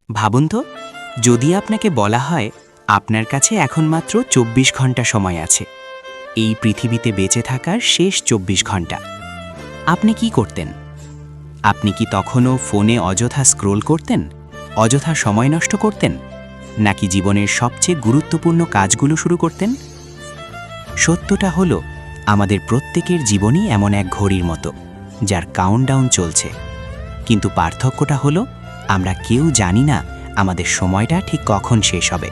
ভাবুন তো, যদি আপনাকে বলা হয় আপনার কাছে এখন মাত্র ২৪ ঘন্টা সময় আছে এই পৃথিবীতে বেঁচে থাকার শেষ ২৪ ঘন্টা, আপনি কি করতেন? আপনি কি তখনও ফোনে অযথা স্ক্রোল করতেন, অযথা সময় নষ্ট করতেন, নাকি জীবনের সবচেয়ে গুরুত্বপূর্ণ কাজগুলো শুরু করতেন? সত্যটা হলো, আমাদের প্রত্যেকের জীবনই এমন এক ঘড়ির মতো যার কাউন্টডাউন চলছে, কিন্তু পার্থক্যটা হলো আমরা কেউ জানি না আমাদের সময়টা ঠিক কখন শেষ হবে।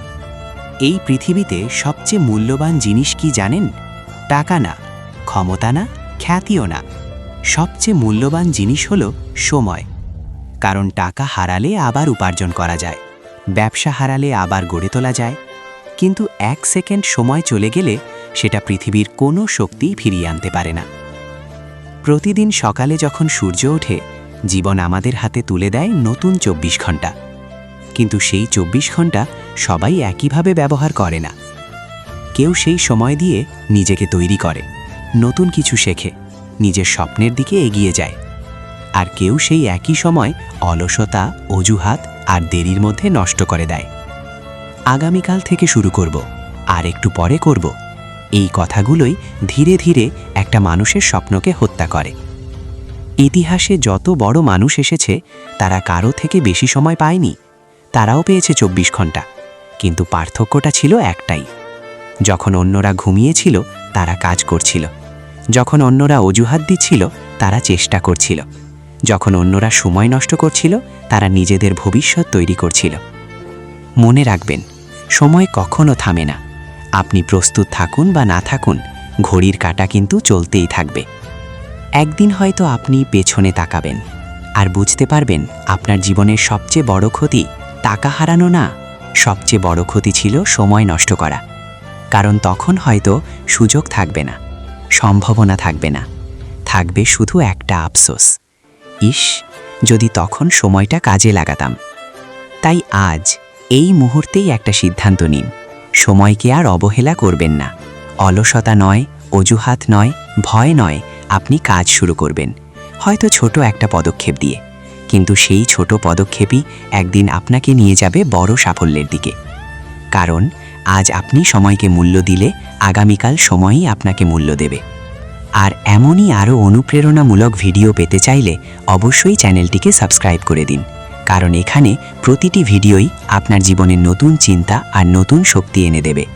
এই পৃথিবীতে সবচেয়ে মূল্যবান জিনিস কি জানেন? টাকা না, ক্ষমতা না, খ্যাতিও না। সবচেয়ে মূল্যবান জিনিস হলো সময়। কারণ টাকা হারালে আবার উপার্জন করা যায়, ব্যবসা হারালে আবার গড়ে তোলা যায়, কিন্তু ১ সেকেন্ড সময় চলে গেলে সেটা পৃথিবীর কোনো শক্তিই ফিরিয়ে আনতে পারে না। প্রতিদিন সকালে যখন সূর্য ওঠে, জীবন আমাদের হাতে তুলে দেয় নতুন ২৪ ঘন্টা, কিন্তু সেই ২৪ ঘন্টা সবাই একইভাবে ব্যবহার করে না। কেউ সেই সময় দিয়ে নিজেকে তৈরি করে, নতুন কিছু শেখে, নিজের স্বপ্নের দিকে এগিয়ে যায়। আর কেউ সেই একই সময় অলসতা, অজুহাত আর দেরির মধ্যে নষ্ট করে দেয়। আগামীকাল থেকে শুরু করব, আর একটু পরে করব, এই কথাগুলোই ধীরে ধীরে একটা মানুষের স্বপ্নকে হত্যা করে। ইতিহাসে যত বড় মানুষ এসেছে, তারা কারো থেকে বেশি সময় পায়নি। তারাও পেয়েছে ২৪ ঘন্টা, কিন্তু পার্থক্যটা ছিল একটাই: যখন অন্যরা ঘুমিয়েছিল তারা কাজ করছিল, যখন অন্যরা অজুহাত দিচ্ছিল তারা চেষ্টা করছিল, যখন অন্যরা সময় নষ্ট করছিল তারা নিজেদের ভবিষ্যৎ তৈরি করছিল। মনে রাখবেন, সময় কখনো থামে না। আপনি প্রস্তুত থাকুন বা না থাকুন, ঘড়ির কাঁটা কিন্তু চলতেই থাকবে। একদিন হয়তো আপনি পেছনে তাকাবেন আর বুঝতে পারবেন আপনার জীবনের সবচেয়ে বড় ক্ষতি টাকা হারানো না, সবচেয়ে বড় ক্ষতি ছিল সময় নষ্ট করা। কারণ তখন হয়তো সুযোগ থাকবে না, সম্ভাবনা থাকবে না, থাকবে শুধু একটা আফসোস, ইস, যদি তখন সময়টা কাজে লাগাতাম। তাই আজ এই মুহূর্তেই একটা সিদ্ধান্ত নিন, সময়কে আর অবহেলা করবেন না। অলসতা নয়, অজুহাত নয়, ভয় নয়, আপনি কাজ শুরু করবেন, হয়তো ছোট একটা পদক্ষেপ দিয়ে, কিন্তু সেই ছোট পদক্ষেপই একদিন আপনাকে নিয়ে যাবে বড় সাফল্যের দিকে। কারণ আজ আপনি সময়কে মূল্য দিলে আগামীকাল সময়ই আপনাকে মূল্য দেবে। আর এমনই আরও অনুপ্রেরণামূলক ভিডিও পেতে চাইলে অবশ্যই চ্যানেলটিকে সাবস্ক্রাইব করে দিন, কারণ এখানে প্রতিটি ভিডিওই আপনার জীবনে নতুন চিন্তা আর নতুন শক্তি এনে দেবে।